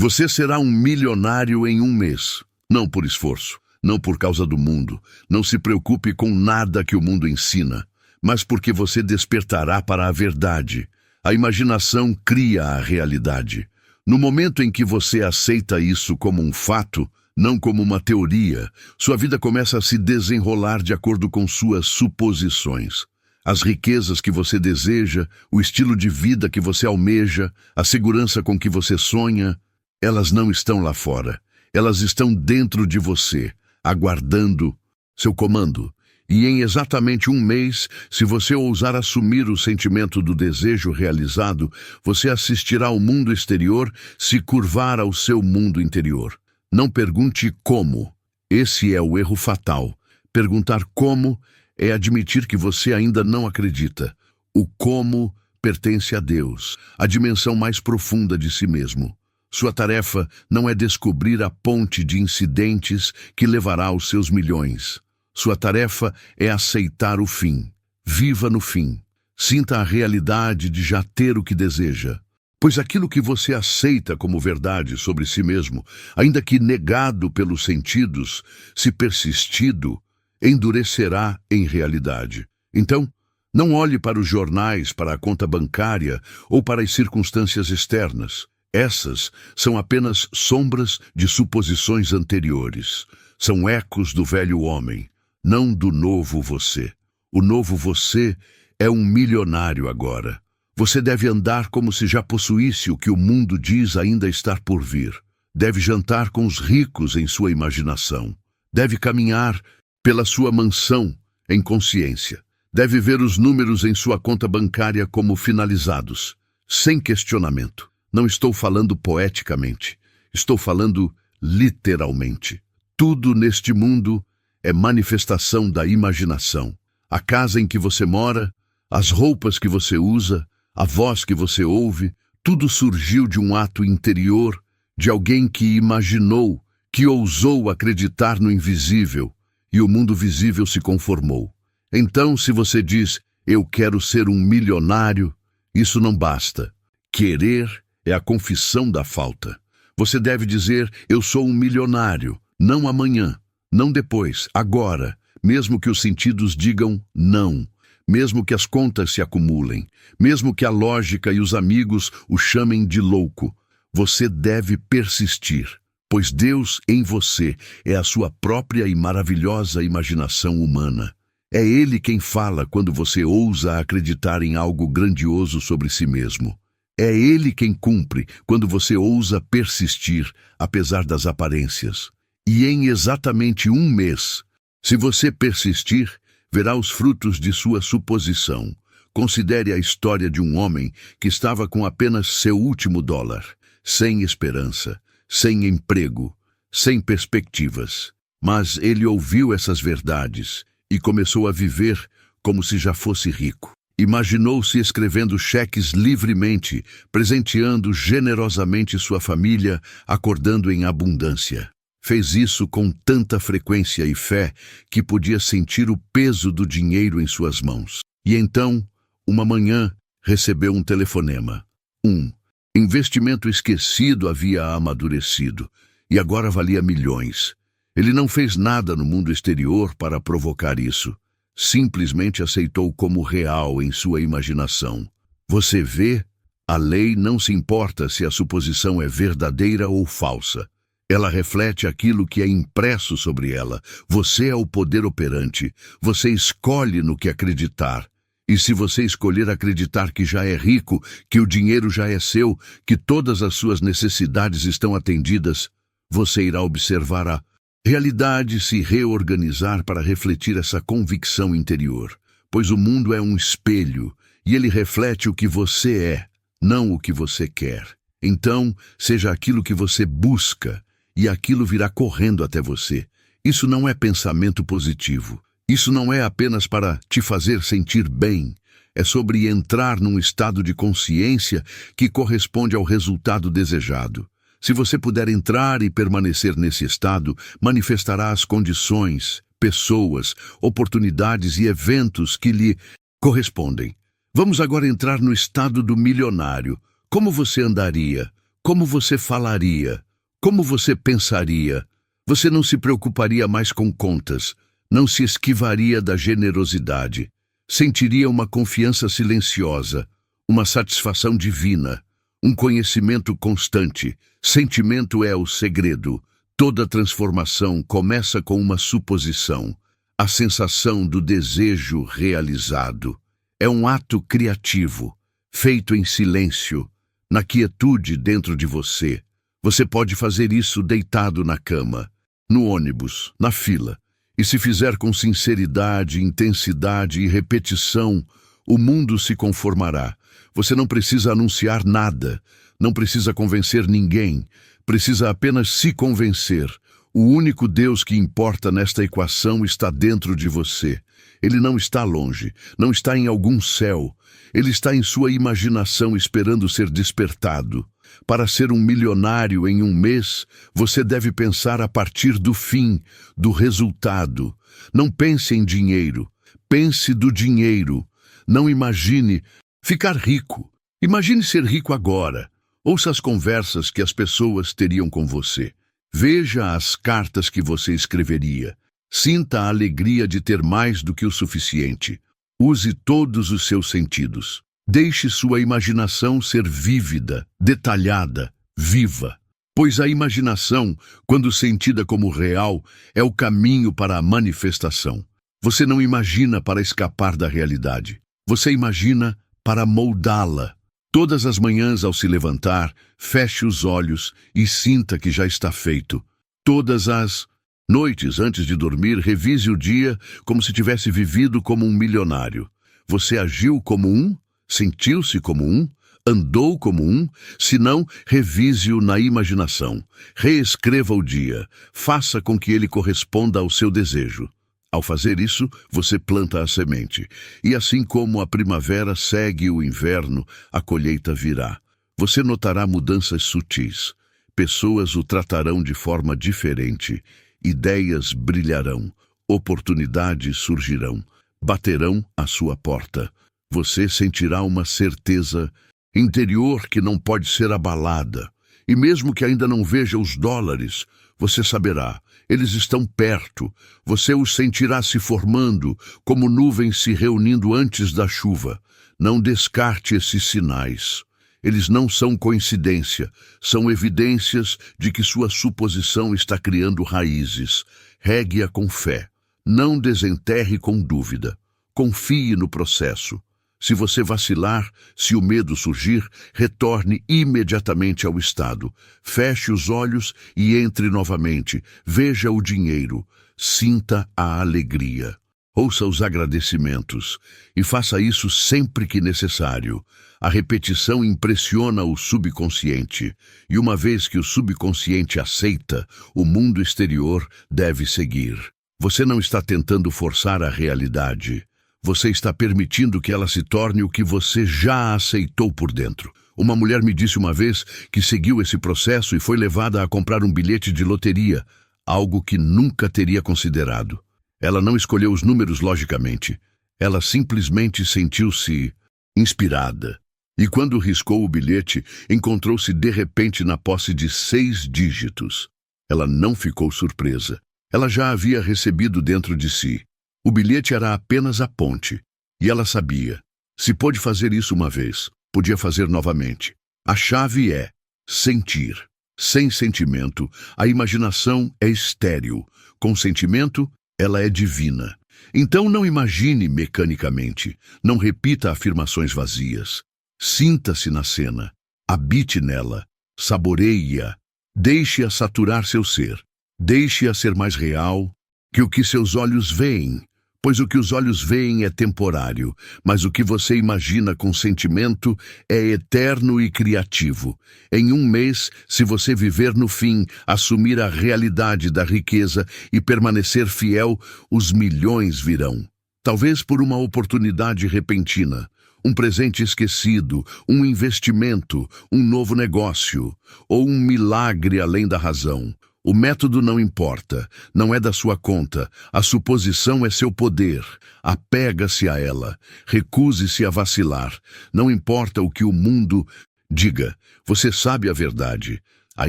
Você será um milionário em um mês. Não por esforço, não por causa do mundo. Não se preocupe com nada que o mundo ensina, mas porque você despertará para a verdade. A imaginação cria a realidade. No momento em que você aceita isso como um fato, não como uma teoria, sua vida começa a se desenrolar de acordo com suas suposições. As riquezas que você deseja, o estilo de vida que você almeja, a segurança com que você sonha, elas não estão lá fora. Elas estão dentro de você, aguardando seu comando. E em exatamente um mês, se você ousar assumir o sentimento do desejo realizado, você assistirá ao mundo exterior se curvar ao seu mundo interior. Não pergunte como. Esse é o erro fatal. Perguntar como é admitir que você ainda não acredita. O como pertence a Deus, a dimensão mais profunda de si mesmo. Sua tarefa não é descobrir a ponte de incidentes que levará aos seus milhões. Sua tarefa é aceitar o fim. Viva no fim. Sinta a realidade de já ter o que deseja. Pois aquilo que você aceita como verdade sobre si mesmo, ainda que negado pelos sentidos, se persistido, endurecerá em realidade. Então, não olhe para os jornais, para a conta bancária ou para as circunstâncias externas. Essas são apenas sombras de suposições anteriores. São ecos do velho homem, não do novo você. O novo você é um milionário agora. Você deve andar como se já possuísse o que o mundo diz ainda estar por vir. Deve jantar com os ricos em sua imaginação. Deve caminhar pela sua mansão em consciência. Deve ver os números em sua conta bancária como finalizados, sem questionamento. Não estou falando poeticamente, estou falando literalmente. Tudo neste mundo é manifestação da imaginação. A casa em que você mora, as roupas que você usa, a voz que você ouve, tudo surgiu de um ato interior, de alguém que imaginou, que ousou acreditar no invisível, e o mundo visível se conformou. Então, se você diz, eu quero ser um milionário, isso não basta. Querer é a confissão da falta. Você deve dizer, eu sou um milionário, não amanhã, não depois, agora, mesmo que os sentidos digam não, mesmo que as contas se acumulem, mesmo que a lógica e os amigos o chamem de louco. Você deve persistir, pois Deus em você é a sua própria e maravilhosa imaginação humana. É Ele quem fala quando você ousa acreditar em algo grandioso sobre si mesmo. É Ele quem cumpre quando você ousa persistir, apesar das aparências. E em exatamente um mês, se você persistir, verá os frutos de sua suposição. Considere a história de um homem que estava com apenas seu último dólar, sem esperança, sem emprego, sem perspectivas. Mas ele ouviu essas verdades e começou a viver como se já fosse rico. Imaginou-se escrevendo cheques livremente, presenteando generosamente sua família, acordando em abundância. Fez isso com tanta frequência e fé que podia sentir o peso do dinheiro em suas mãos. E então, uma manhã, recebeu um telefonema. Um investimento esquecido havia amadurecido e agora valia milhões. Ele não fez nada no mundo exterior para provocar isso. Simplesmente aceitou como real em sua imaginação. Você vê, a lei não se importa se a suposição é verdadeira ou falsa. Ela reflete aquilo que é impresso sobre ela. Você é o poder operante. Você escolhe no que acreditar. E se você escolher acreditar que já é rico, que o dinheiro já é seu, que todas as suas necessidades estão atendidas, você irá observar a realidade se reorganizar para refletir essa convicção interior. Pois o mundo é um espelho, e ele reflete o que você é, não o que você quer. Então, seja aquilo que você busca, e aquilo virá correndo até você. Isso não é pensamento positivo. Isso não é apenas para te fazer sentir bem. É sobre entrar num estado de consciência que corresponde ao resultado desejado. Se você puder entrar e permanecer nesse estado, manifestará as condições, pessoas, oportunidades e eventos que lhe correspondem. Vamos agora entrar no estado do milionário. Como você andaria? Como você falaria? Como você pensaria? Você não se preocuparia mais com contas, não se esquivaria da generosidade. Sentiria uma confiança silenciosa, uma satisfação divina, um conhecimento constante. Sentimento é o segredo. Toda transformação começa com uma suposição, a sensação do desejo realizado. É um ato criativo, feito em silêncio, na quietude dentro de você. Você pode fazer isso deitado na cama, no ônibus, na fila. E se fizer com sinceridade, intensidade e repetição, o mundo se conformará. Você não precisa anunciar nada, não precisa convencer ninguém, precisa apenas se convencer. O único Deus que importa nesta equação está dentro de você. Ele não está longe, não está em algum céu. Ele está em sua imaginação esperando ser despertado. Para ser um milionário em um mês, você deve pensar a partir do fim, do resultado. Não pense em dinheiro, pense do dinheiro. Não imagine ficar rico. Imagine ser rico agora. Ouça as conversas que as pessoas teriam com você. Veja as cartas que você escreveria. Sinta a alegria de ter mais do que o suficiente. Use todos os seus sentidos. Deixe sua imaginação ser vívida, detalhada, viva. Pois a imaginação, quando sentida como real, é o caminho para a manifestação. Você não imagina para escapar da realidade. Você imagina para moldá-la. Todas as manhãs, ao se levantar, feche os olhos e sinta que já está feito. Todas as noites, antes de dormir, revise o dia como se tivesse vivido como um milionário. Você agiu como um? Sentiu-se como um? Andou como um? Se não, revise-o na imaginação. Reescreva o dia. Faça com que ele corresponda ao seu desejo. Ao fazer isso, você planta a semente. E assim como a primavera segue o inverno, a colheita virá. Você notará mudanças sutis. Pessoas o tratarão de forma diferente. Ideias brilharão. Oportunidades surgirão. Baterão à sua porta. Você sentirá uma certeza interior que não pode ser abalada. E mesmo que ainda não veja os dólares, você saberá. Eles estão perto. Você os sentirá se formando, como nuvens se reunindo antes da chuva. Não descarte esses sinais. Eles não são coincidência, são evidências de que sua suposição está criando raízes. Regue-a com fé. Não desenterre com dúvida. Confie no processo. Se você vacilar, se o medo surgir, retorne imediatamente ao estado. Feche os olhos e entre novamente. Veja o dinheiro. Sinta a alegria. Ouça os agradecimentos. E faça isso sempre que necessário. A repetição impressiona o subconsciente. E uma vez que o subconsciente aceita, o mundo exterior deve seguir. Você não está tentando forçar a realidade. Você está permitindo que ela se torne o que você já aceitou por dentro. Uma mulher me disse uma vez que seguiu esse processo e foi levada a comprar um bilhete de loteria, algo que nunca teria considerado. Ela não escolheu os números logicamente. Ela simplesmente sentiu-se inspirada. E quando riscou o bilhete, encontrou-se de repente na posse de 6 dígitos. Ela não ficou surpresa. Ela já havia recebido dentro de si. O bilhete era apenas a ponte, e ela sabia. Se pôde fazer isso uma vez, podia fazer novamente. A chave é sentir. Sem sentimento, a imaginação é estéril. Com sentimento, ela é divina. Então não imagine mecanicamente. Não repita afirmações vazias. Sinta-se na cena. Habite nela. Saboreie-a. Deixe-a saturar seu ser. Deixe-a ser mais real que o que seus olhos veem. Pois o que os olhos veem é temporário, mas o que você imagina com sentimento é eterno e criativo. Em um mês, se você viver no fim, assumir a realidade da riqueza e permanecer fiel, os milhões virão. Talvez por uma oportunidade repentina, um presente esquecido, um investimento, um novo negócio, ou um milagre além da razão. O método não importa, não é da sua conta, a suposição é seu poder. Apega-se a ela, recuse-se a vacilar. Não importa o que o mundo Diga, você sabe a verdade. A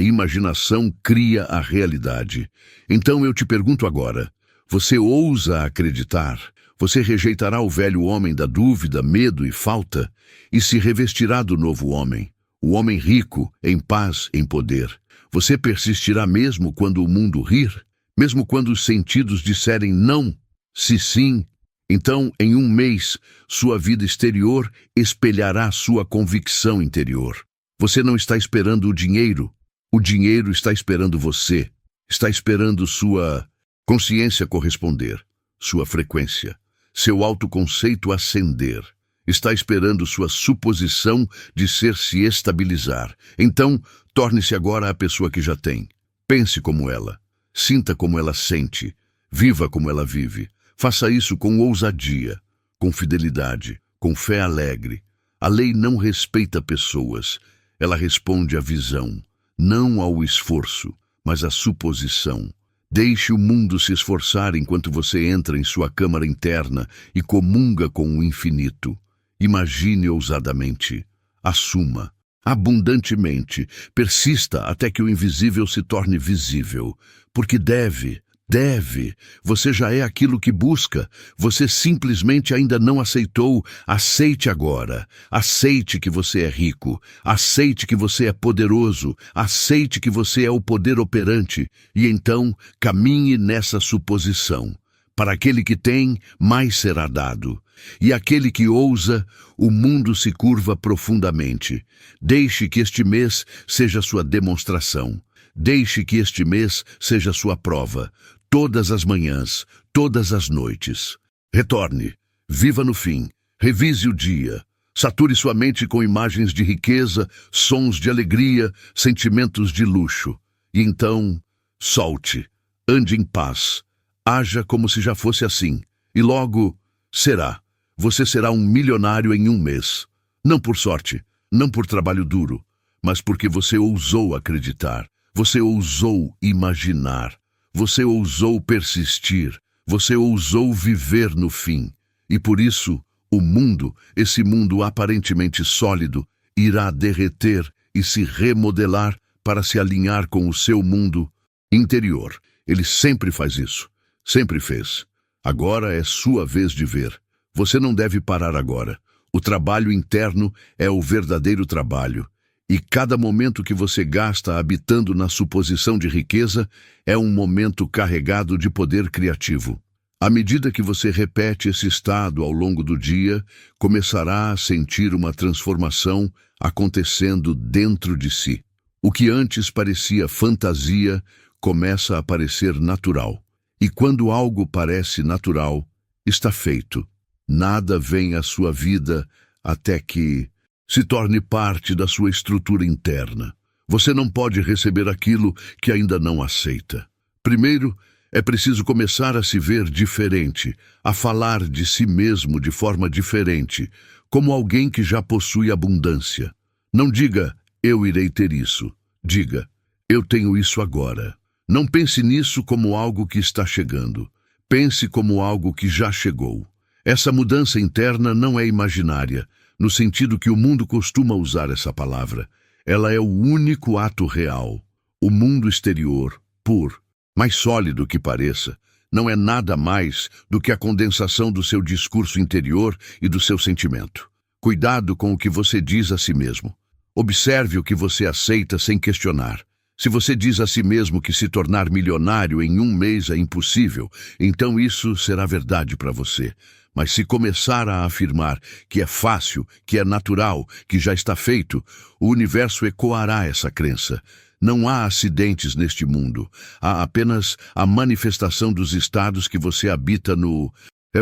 imaginação cria a realidade. Então eu te pergunto agora, você ousa acreditar? Você rejeitará o velho homem da dúvida, medo e falta e se revestirá do novo homem, o homem rico, em paz, em poder. Você persistirá mesmo quando o mundo rir? Mesmo quando os sentidos disserem não, se sim? Então, em um mês, sua vida exterior espelhará sua convicção interior. Você não está esperando o dinheiro está esperando você. Está esperando sua consciência corresponder, sua frequência, seu autoconceito ascender. Está esperando sua suposição de ser se estabilizar. Então, torne-se agora a pessoa que já tem. Pense como ela, sinta como ela sente, viva como ela vive. Faça isso com ousadia, com fidelidade, com fé alegre. A lei não respeita pessoas, ela responde à visão, não ao esforço, mas à suposição. Deixe o mundo se esforçar enquanto você entra em sua câmara interna e comunga com o infinito. Imagine ousadamente, assuma, abundantemente, persista até que o invisível se torne visível, porque deve. Você já é aquilo que busca. Você simplesmente ainda não aceitou. Aceite agora. Aceite que você é rico. Aceite que você é poderoso. Aceite que você é o poder operante. E então, caminhe nessa suposição. Para aquele que tem, mais será dado. E aquele que ousa, o mundo se curva profundamente. Deixe que este mês seja sua demonstração. Deixe que este mês seja sua prova. Todas as manhãs, todas as noites. Retorne, viva no fim, revise o dia. Sature sua mente com imagens de riqueza, sons de alegria, sentimentos de luxo. E então, solte, ande em paz. Haja como se já fosse assim. E logo, será. Você será um milionário em um mês. Não por sorte, não por trabalho duro, mas porque você ousou acreditar. Você ousou imaginar. Você ousou persistir. Você ousou viver no fim. E por isso, o mundo, esse mundo aparentemente sólido, irá derreter e se remodelar para se alinhar com o seu mundo interior. Ele sempre faz isso. Sempre fez. Agora é sua vez de ver. Você não deve parar agora. O trabalho interno é o verdadeiro trabalho. E cada momento que você gasta habitando na suposição de riqueza é um momento carregado de poder criativo. À medida que você repete esse estado ao longo do dia, começará a sentir uma transformação acontecendo dentro de si. O que antes parecia fantasia começa a parecer natural. E quando algo parece natural, está feito. Nada vem à sua vida até que se torne parte da sua estrutura interna. Você não pode receber aquilo que ainda não aceita. Primeiro, é preciso começar a se ver diferente, a falar de si mesmo de forma diferente, como alguém que já possui abundância. Não diga, eu irei ter isso. Diga, eu tenho isso agora. Não pense nisso como algo que está chegando. Pense como algo que já chegou. Essa mudança interna não é imaginária, no sentido que o mundo costuma usar essa palavra. Ela é o único ato real. O mundo exterior, mais sólido que pareça, não é nada mais do que a condensação do seu discurso interior e do seu sentimento. Cuidado com o que você diz a si mesmo. Observe o que você aceita sem questionar. Se você diz a si mesmo que se tornar milionário em um mês é impossível, então isso será verdade para você. Mas se começar a afirmar que é fácil, que é natural, que já está feito, o universo ecoará essa crença. Não há acidentes neste mundo. Há apenas a manifestação dos estados que você habita no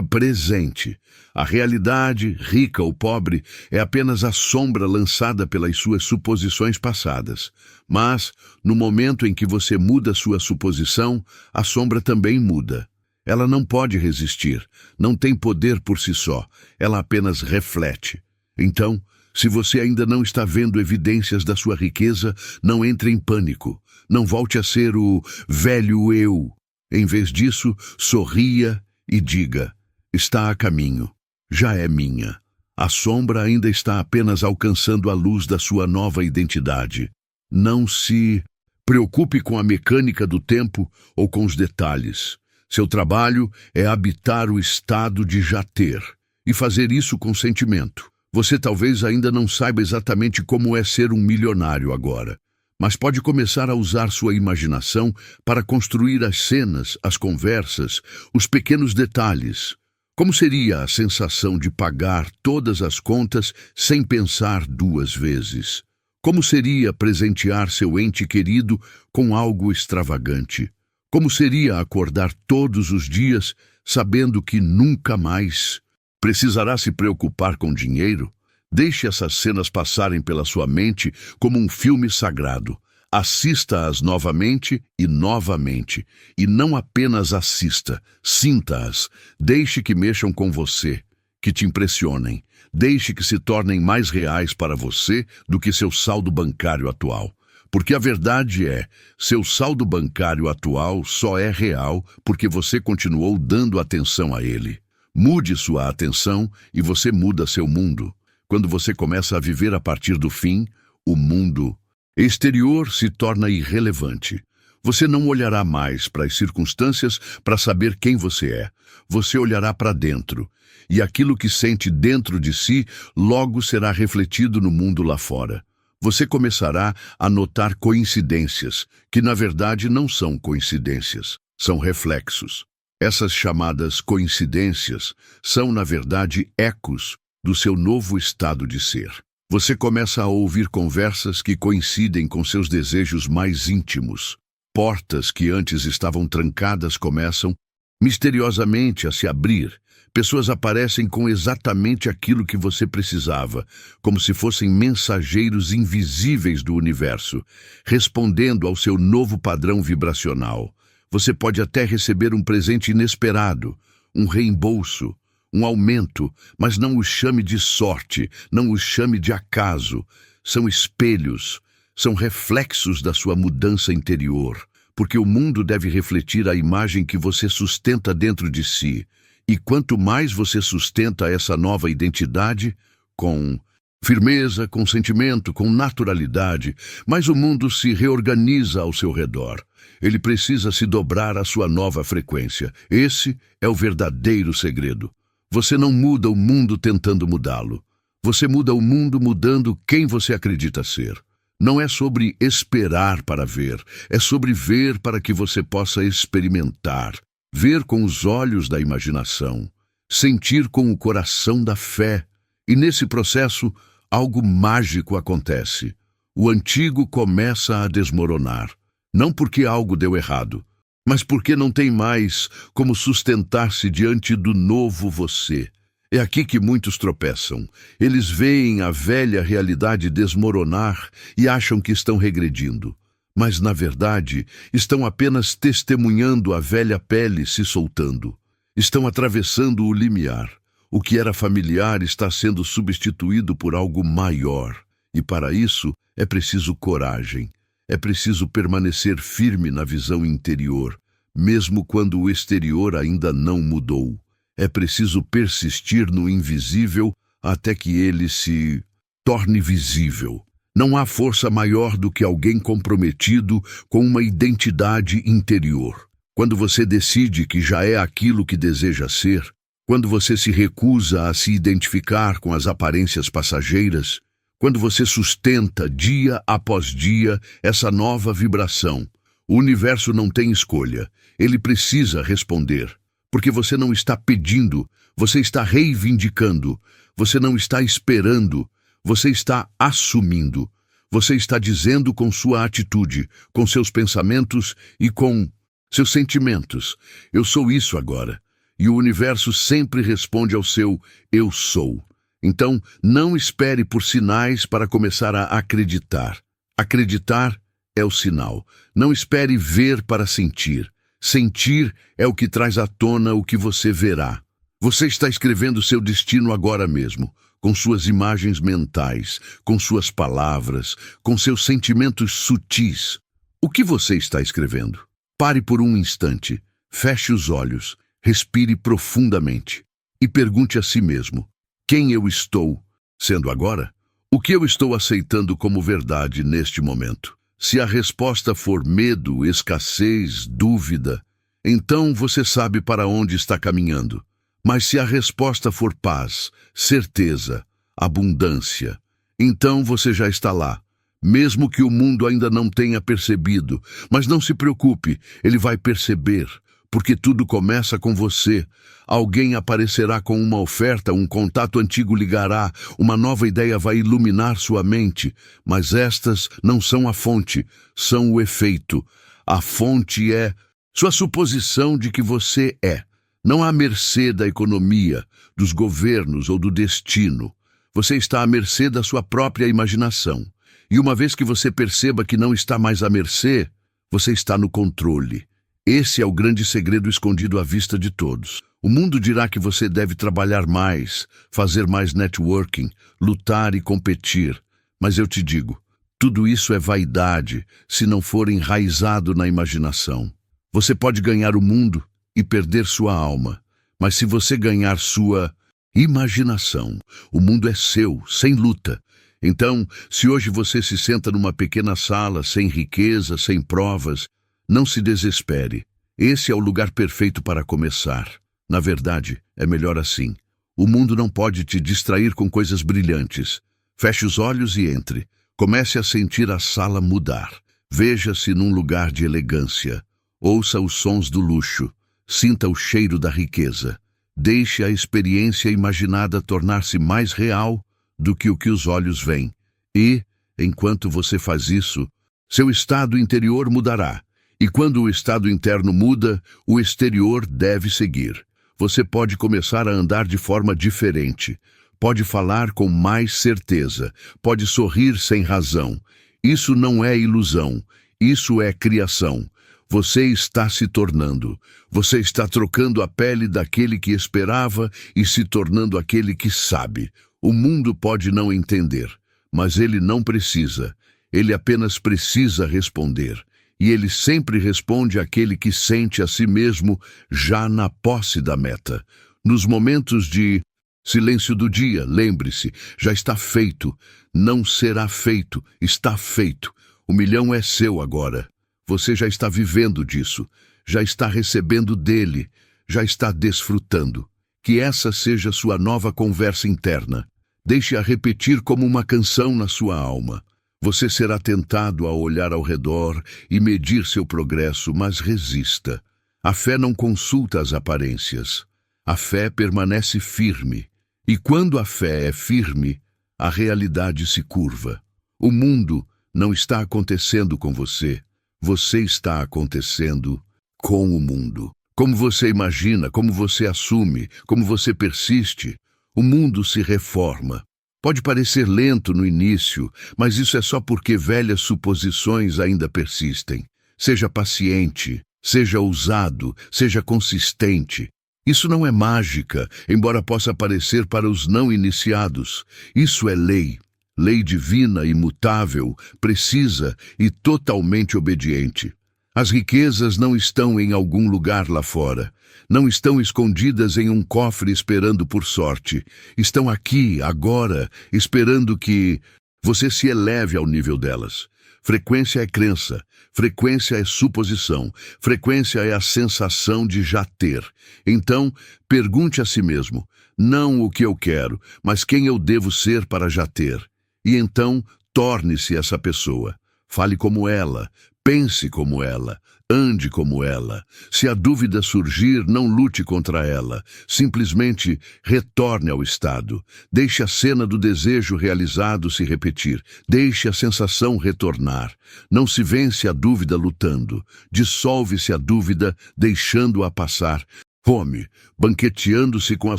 presente. A realidade, rica ou pobre, é apenas a sombra lançada pelas suas suposições passadas. Mas, no momento em que você muda sua suposição, a sombra também muda. Ela não pode resistir, não tem poder por si só, ela apenas reflete. Então, se você ainda não está vendo evidências da sua riqueza, não entre em pânico, não volte a ser o velho eu. Em vez disso, sorria e diga, está a caminho, já é minha. A sombra ainda está apenas alcançando a luz da sua nova identidade. Não se preocupe com a mecânica do tempo ou com os detalhes. Seu trabalho é habitar o estado de já ter e fazer isso com sentimento. Você talvez ainda não saiba exatamente como é ser um milionário agora, mas pode começar a usar sua imaginação para construir as cenas, as conversas, os pequenos detalhes. Como seria a sensação de pagar todas as contas sem pensar duas vezes? Como seria presentear seu ente querido com algo extravagante? Como seria acordar todos os dias sabendo que nunca mais precisará se preocupar com dinheiro? Deixe essas cenas passarem pela sua mente como um filme sagrado. Assista-as novamente, e não apenas assista, sinta-as. Deixe que mexam com você, que te impressionem. Deixe que se tornem mais reais para você do que seu saldo bancário atual. Porque a verdade é, seu saldo bancário atual só é real porque você continuou dando atenção a ele. Mude sua atenção e você muda seu mundo. Quando você começa a viver a partir do fim, o mundo exterior se torna irrelevante. Você não olhará mais para as circunstâncias para saber quem você é. Você olhará para dentro, e aquilo que sente dentro de si logo será refletido no mundo lá fora. Você começará a notar coincidências, que na verdade não são coincidências, são reflexos. Essas chamadas coincidências são, na verdade, ecos do seu novo estado de ser. Você começa a ouvir conversas que coincidem com seus desejos mais íntimos. Portas que antes estavam trancadas começam misteriosamente a se abrir. Pessoas aparecem com exatamente aquilo que você precisava, como se fossem mensageiros invisíveis do universo, respondendo ao seu novo padrão vibracional. Você pode até receber um presente inesperado, um reembolso, um aumento, mas não o chame de sorte, não o chame de acaso. São espelhos, são reflexos da sua mudança interior, porque o mundo deve refletir a imagem que você sustenta dentro de si. E quanto mais você sustenta essa nova identidade, com firmeza, com sentimento, com naturalidade, mais o mundo se reorganiza ao seu redor. Ele precisa se dobrar à sua nova frequência. Esse é o verdadeiro segredo. Você não muda o mundo tentando mudá-lo. Você muda o mundo mudando quem você acredita ser. Não é sobre esperar para ver, é sobre ver para que você possa experimentar. Ver com os olhos da imaginação, sentir com o coração da fé. E nesse processo, algo mágico acontece. O antigo começa a desmoronar. Não porque algo deu errado, mas porque não tem mais como sustentar-se diante do novo você. É aqui que muitos tropeçam. Eles veem a velha realidade desmoronar e acham que estão regredindo. Mas, na verdade, estão apenas testemunhando a velha pele se soltando. Estão atravessando o limiar. O que era familiar está sendo substituído por algo maior. E para isso é preciso coragem. É preciso permanecer firme na visão interior, mesmo quando o exterior ainda não mudou. É preciso persistir no invisível até que ele se torne visível. Não há força maior do que alguém comprometido com uma identidade interior. Quando você decide que já é aquilo que deseja ser, quando você se recusa a se identificar com as aparências passageiras, quando você sustenta dia após dia essa nova vibração, o universo não tem escolha. Ele precisa responder. Porque você não está pedindo, você está reivindicando, você não está esperando, você está assumindo. Você está dizendo com sua atitude, com seus pensamentos e com seus sentimentos: eu sou isso agora. E o universo sempre responde ao seu eu sou. Então, não espere por sinais para começar a acreditar. Acreditar é o sinal. Não espere ver para sentir. Sentir é o que traz à tona o que você verá. Você está escrevendo seu destino agora mesmo, com suas imagens mentais, com suas palavras, com seus sentimentos sutis. O que você está escrevendo? Pare por um instante, feche os olhos, respire profundamente e pergunte a si mesmo: quem eu estou sendo agora? O que eu estou aceitando como verdade neste momento? Se a resposta for medo, escassez, dúvida, então você sabe para onde está caminhando. Mas se a resposta for paz, certeza, abundância, então você já está lá. Mesmo que o mundo ainda não tenha percebido, mas não se preocupe, ele vai perceber, porque tudo começa com você. Alguém aparecerá com uma oferta, um contato antigo ligará, uma nova ideia vai iluminar sua mente, mas estas não são a fonte, são o efeito. A fonte é sua suposição de que você é. Não à mercê da economia, dos governos ou do destino. Você está à mercê da sua própria imaginação. E uma vez que você perceba que não está mais à mercê, você está no controle. Esse é o grande segredo escondido à vista de todos. O mundo dirá que você deve trabalhar mais, fazer mais networking, lutar e competir. Mas eu te digo, tudo isso é vaidade se não for enraizado na imaginação. Você pode ganhar o mundo e perder sua alma, mas se você ganhar sua imaginação, o mundo é seu, sem luta. Então, se hoje você se senta numa pequena sala, sem riqueza, sem provas, não se desespere. Esse é o lugar perfeito para começar. Na verdade, é melhor assim. O mundo não pode te distrair com coisas brilhantes. Feche os olhos e entre. Comece a sentir a sala mudar. Veja-se num lugar de elegância. Ouça os sons do luxo. Sinta o cheiro da riqueza. Deixe a experiência imaginada tornar-se mais real do que o que os olhos veem. E, enquanto você faz isso, seu estado interior mudará. E quando o estado interno muda, o exterior deve seguir. Você pode começar a andar de forma diferente. Pode falar com mais certeza. Pode sorrir sem razão. Isso não é ilusão. Isso é criação. Você está se tornando. Você está trocando a pele daquele que esperava e se tornando aquele que sabe. O mundo pode não entender, mas ele não precisa. Ele apenas precisa responder. E ele sempre responde àquele que sente a si mesmo já na posse da meta. Nos momentos de silêncio do dia, lembre-se, já está feito. Não será feito, está feito. O milhão é seu agora. Você já está vivendo disso, já está recebendo dele, já está desfrutando. Que essa seja sua nova conversa interna. Deixe-a repetir como uma canção na sua alma. Você será tentado a olhar ao redor e medir seu progresso, mas resista. A fé não consulta as aparências. A fé permanece firme. E quando a fé é firme, a realidade se curva. O mundo não está acontecendo com você. Você está acontecendo com o mundo. Como você imagina, como você assume, como você persiste, o mundo se reforma. Pode parecer lento no início, mas isso é só porque velhas suposições ainda persistem. Seja paciente, seja ousado, seja consistente. Isso não é mágica, embora possa parecer para os não iniciados. Isso é lei. Lei divina, imutável, precisa e totalmente obediente. As riquezas não estão em algum lugar lá fora. Não estão escondidas em um cofre esperando por sorte. Estão aqui, agora, esperando que você se eleve ao nível delas. Frequência é crença, frequência é suposição, frequência é a sensação de já ter. Então, pergunte a si mesmo, não o que eu quero, mas quem eu devo ser para já ter. E então, torne-se essa pessoa. Fale como ela, pense como ela, ande como ela. Se a dúvida surgir, não lute contra ela. Simplesmente retorne ao estado. Deixe a cena do desejo realizado se repetir. Deixe a sensação retornar. Não se vence a dúvida lutando. Dissolve-se a dúvida, deixando-a passar. Fome, banqueteando-se com a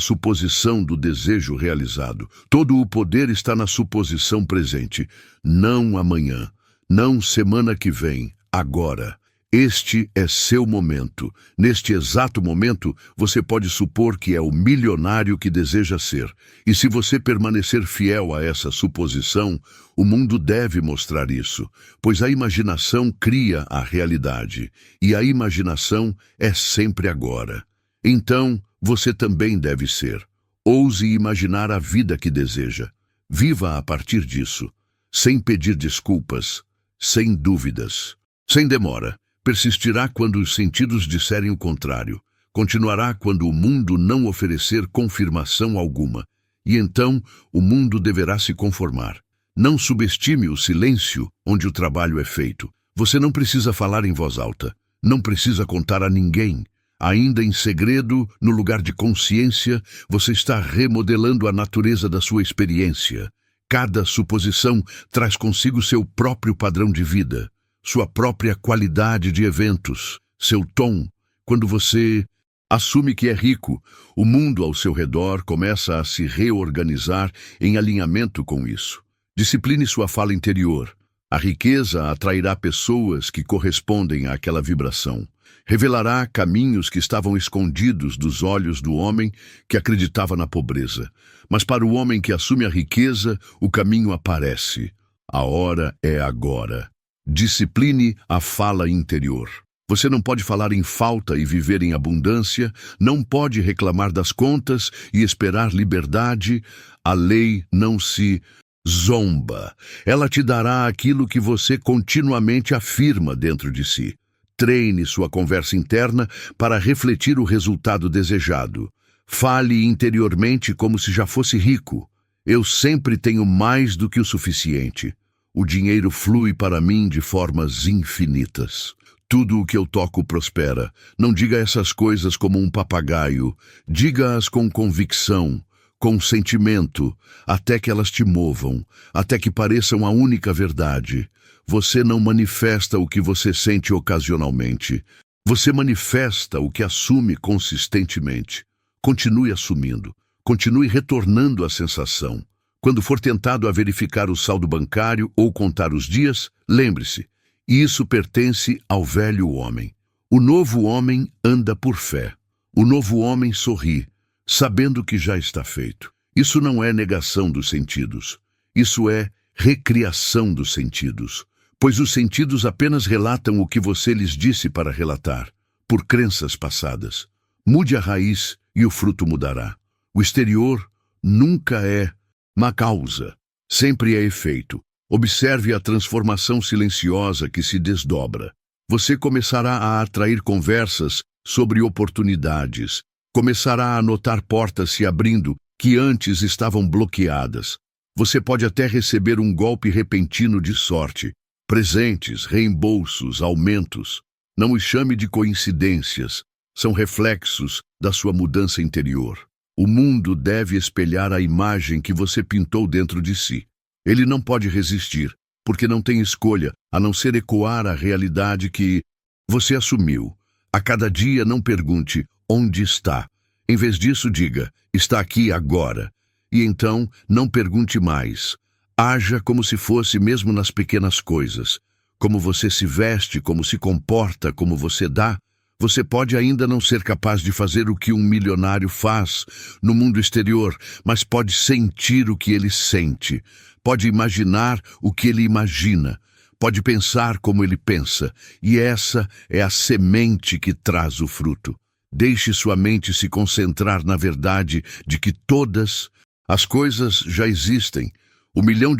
suposição do desejo realizado. Todo o poder está na suposição presente. Não amanhã, não semana que vem, agora. Este é seu momento. Neste exato momento, você pode supor que é o milionário que deseja ser. E se você permanecer fiel a essa suposição, o mundo deve mostrar isso, pois a imaginação cria a realidade, e a imaginação é sempre agora. Então, você também deve ser. Ouse imaginar a vida que deseja. Viva a partir disso, sem pedir desculpas, sem dúvidas, sem demora. Persistirá quando os sentidos disserem o contrário. Continuará quando o mundo não oferecer confirmação alguma. E então o mundo deverá se conformar. Não subestime o silêncio onde o trabalho é feito. Você não precisa falar em voz alta. Não precisa contar a ninguém. Ainda em segredo, no lugar de consciência, você está remodelando a natureza da sua experiência. Cada suposição traz consigo seu próprio padrão de vida, sua própria qualidade de eventos, seu tom. Quando você assume que é rico, o mundo ao seu redor começa a se reorganizar em alinhamento com isso. Discipline sua fala interior. A riqueza atrairá pessoas que correspondem àquela vibração. Revelará caminhos que estavam escondidos dos olhos do homem que acreditava na pobreza. Mas para o homem que assume a riqueza, o caminho aparece. A hora é agora. Discipline a fala interior. Você não pode falar em falta e viver em abundância, não pode reclamar das contas e esperar liberdade. A lei não se zomba. Ela te dará aquilo que você continuamente afirma dentro de si. Treine sua conversa interna para refletir o resultado desejado. Fale interiormente como se já fosse rico. Eu sempre tenho mais do que o suficiente. O dinheiro flui para mim de formas infinitas. Tudo o que eu toco prospera. Não diga essas coisas como um papagaio. Diga-as com convicção, com sentimento, até que elas te movam, até que pareçam a única verdade. Você não manifesta o que você sente ocasionalmente. Você manifesta o que assume consistentemente. Continue assumindo. Continue retornando à sensação. Quando for tentado a verificar o saldo bancário ou contar os dias, lembre-se, isso pertence ao velho homem. O novo homem anda por fé. O novo homem sorri, sabendo que já está feito. Isso não é negação dos sentidos. Isso é recriação dos sentidos. Pois os sentidos apenas relatam o que você lhes disse para relatar, por crenças passadas. Mude a raiz e o fruto mudará. O exterior nunca é uma causa, sempre é efeito. Observe a transformação silenciosa que se desdobra. Você começará a atrair conversas sobre oportunidades. Começará a notar portas se abrindo que antes estavam bloqueadas. Você pode até receber um golpe repentino de sorte. Presentes, reembolsos, aumentos. Não os chame de coincidências. São reflexos da sua mudança interior. O mundo deve espelhar a imagem que você pintou dentro de si. Ele não pode resistir, porque não tem escolha, a não ser ecoar a realidade que você assumiu. A cada dia não pergunte onde está. Em vez disso, diga, está aqui agora. E então, não pergunte mais. Haja como se fosse mesmo nas pequenas coisas. Como você se veste, como se comporta, como você dá. Você pode ainda não ser capaz de fazer o que um milionário faz no mundo exterior, mas pode sentir o que ele sente. Pode imaginar o que ele imagina. Pode pensar como ele pensa. E essa é a semente que traz o fruto. Deixe sua mente se concentrar na verdade de que todas as coisas já existem. O $1 milhão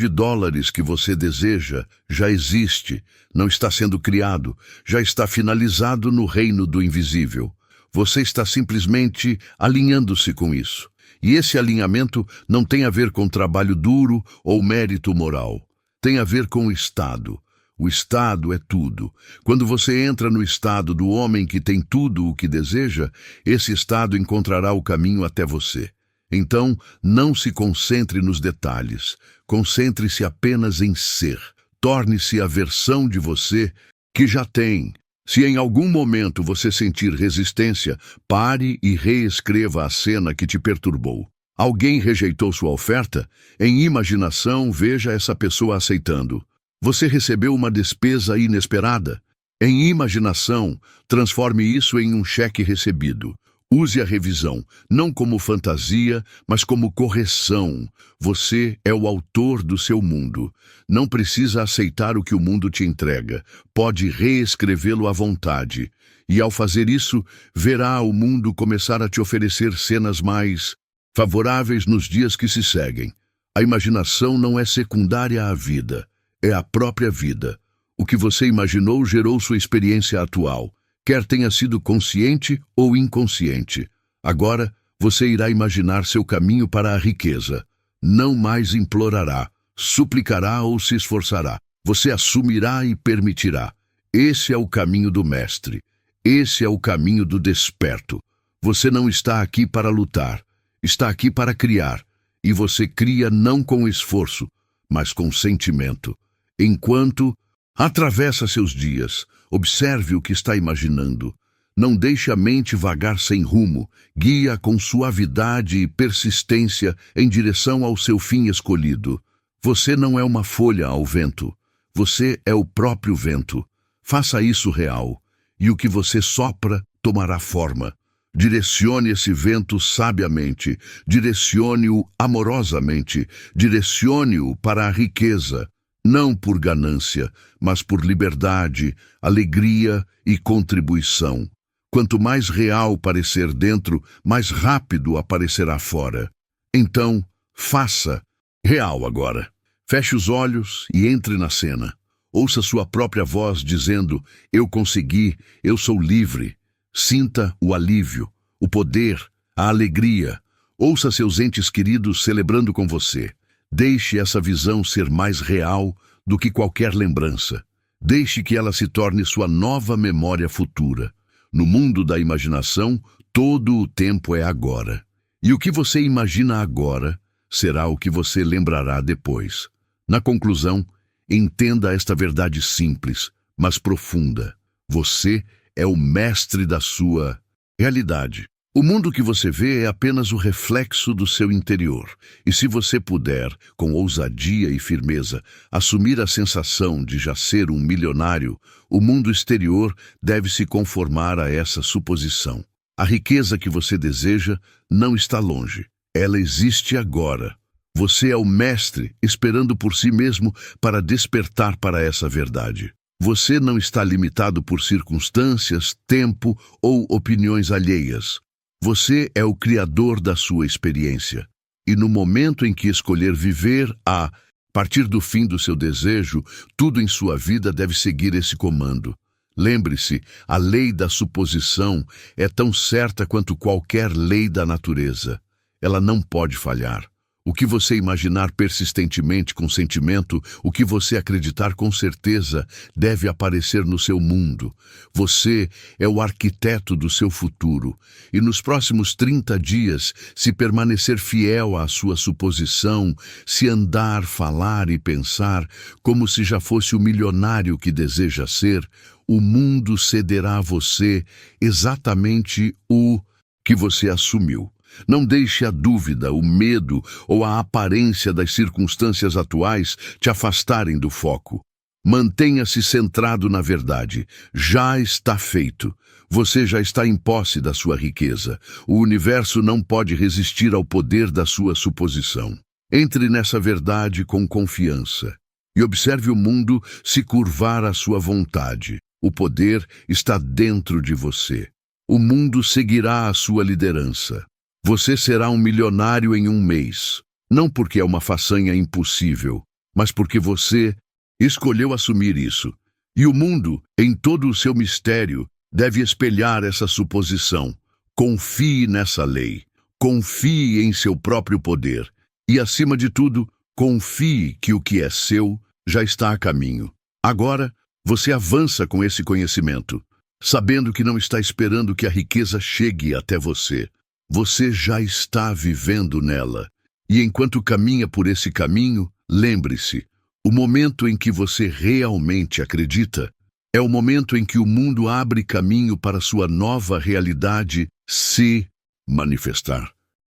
que você deseja já existe, não está sendo criado, já está finalizado no reino do invisível. Você está simplesmente alinhando-se com isso. E esse alinhamento não tem a ver com trabalho duro ou mérito moral. Tem a ver com o estado. O estado é tudo. Quando você entra no estado do homem que tem tudo o que deseja, esse estado encontrará o caminho até você. Então, não se concentre nos detalhes. Concentre-se apenas em ser. Torne-se a versão de você que já tem. Se em algum momento você sentir resistência, pare e reescreva a cena que te perturbou. Alguém rejeitou sua oferta? Em imaginação, veja essa pessoa aceitando. Você recebeu uma despesa inesperada? Em imaginação, transforme isso em um cheque recebido. Use a revisão, não como fantasia, mas como correção. Você é o autor do seu mundo. Não precisa aceitar o que o mundo te entrega. Pode reescrevê-lo à vontade. E ao fazer isso, verá o mundo começar a te oferecer cenas mais favoráveis nos dias que se seguem. A imaginação não é secundária à vida, é a própria vida. O que você imaginou gerou sua experiência atual, quer tenha sido consciente ou inconsciente. Agora, você irá imaginar seu caminho para a riqueza. Não mais implorará, suplicará ou se esforçará. Você assumirá e permitirá. Esse é o caminho do mestre. Esse é o caminho do desperto. Você não está aqui para lutar, está aqui para criar. E você cria não com esforço, mas com sentimento. Enquanto atravessa seus dias, observe o que está imaginando. Não deixe a mente vagar sem rumo, guia com suavidade e persistência em direção ao seu fim escolhido. Você não é uma folha ao vento, você é o próprio vento. Faça isso real, e o que você sopra tomará forma. Direcione esse vento sabiamente, direcione-o amorosamente, direcione-o para a riqueza, não por ganância, mas por liberdade, alegria e contribuição. Quanto mais real parecer dentro, mais rápido aparecerá fora. Então, faça real agora. Feche os olhos e entre na cena. Ouça sua própria voz dizendo: eu consegui, eu sou livre. Sinta o alívio, o poder, a alegria. Ouça seus entes queridos celebrando com você. Deixe essa visão ser mais real do que qualquer lembrança. Deixe que ela se torne sua nova memória futura. No mundo da imaginação, todo o tempo é agora. E o que você imagina agora será o que você lembrará depois. Na conclusão, entenda esta verdade simples, mas profunda. Você é o mestre da sua realidade. O mundo que você vê é apenas o reflexo do seu interior. E se você puder, com ousadia e firmeza, assumir a sensação de já ser um milionário, o mundo exterior deve se conformar a essa suposição. A riqueza que você deseja não está longe. Ela existe agora. Você é o mestre esperando por si mesmo para despertar para essa verdade. Você não está limitado por circunstâncias, tempo ou opiniões alheias. Você é o criador da sua experiência. E no momento em que escolher viver a partir do fim do seu desejo, tudo em sua vida deve seguir esse comando. Lembre-se, a lei da suposição é tão certa quanto qualquer lei da natureza. Ela não pode falhar. O que você imaginar persistentemente com sentimento, o que você acreditar com certeza, deve aparecer no seu mundo. Você é o arquiteto do seu futuro. E nos próximos 30 dias, se permanecer fiel à sua suposição, se andar, falar e pensar como se já fosse o milionário que deseja ser, o mundo cederá a você exatamente o que você assumiu. Não deixe a dúvida, o medo ou a aparência das circunstâncias atuais te afastarem do foco. Mantenha-se centrado na verdade. Já está feito. Você já está em posse da sua riqueza. O universo não pode resistir ao poder da sua suposição. Entre nessa verdade com confiança e observe o mundo se curvar à sua vontade. O poder está dentro de você. O mundo seguirá a sua liderança. Você será um milionário em um mês, não porque é uma façanha impossível, mas porque você escolheu assumir isso. E o mundo, em todo o seu mistério, deve espelhar essa suposição. Confie nessa lei, confie em seu próprio poder e, acima de tudo, confie que o que é seu já está a caminho. Agora, você avança com esse conhecimento, sabendo que não está esperando que a riqueza chegue até você. Você já está vivendo nela. E enquanto caminha por esse caminho, lembre-se, o momento em que você realmente acredita é o momento em que o mundo abre caminho para sua nova realidade se manifestar.